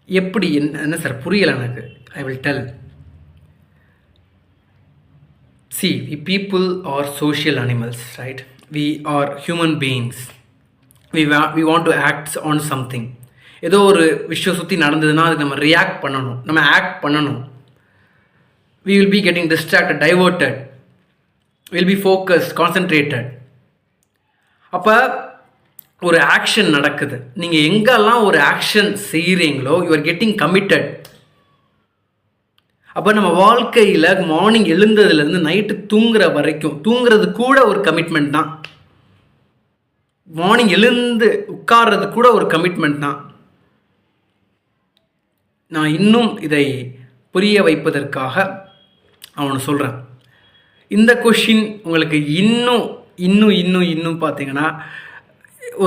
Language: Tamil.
எப்படி என்ன சார் புரியல எனக்கு. I will tell. See, we people are social animals, right? We are human beings. We want to act on something. ஏதோ ஒரு விஷயம் சுற்றி நடந்ததுன்னா அதுக்கு நம்ம ரியாக்ட் பண்ணணும், நம்ம ஆக்ட் பண்ணணும். We will be getting distracted, diverted. We will be focused, concentrated. அப்போ ஒரு ஆக்ஷன் நடக்குது. நீங்கள் எங்கெல்லாம் ஒரு ஆக்ஷன் செய்கிறீங்களோ யூ ஆர் கெட்டிங் கமிட்டட். அப்போ நம்ம வாழ்க்கையில் மார்னிங் எழுந்ததுலேருந்து நைட்டு தூங்குற வரைக்கும், தூங்குறது கூட ஒரு கமிட்மெண்ட் தான். மார்னிங் எழுந்து உட்கார்றது கூட ஒரு கமிட்மெண்ட் தான். நான் இன்னும் இதை புரிய வைப்பதற்காக அவனை சொல்கிறேன். இந்த கொஷின் உங்களுக்கு இன்னும் பார்த்தீங்கன்னா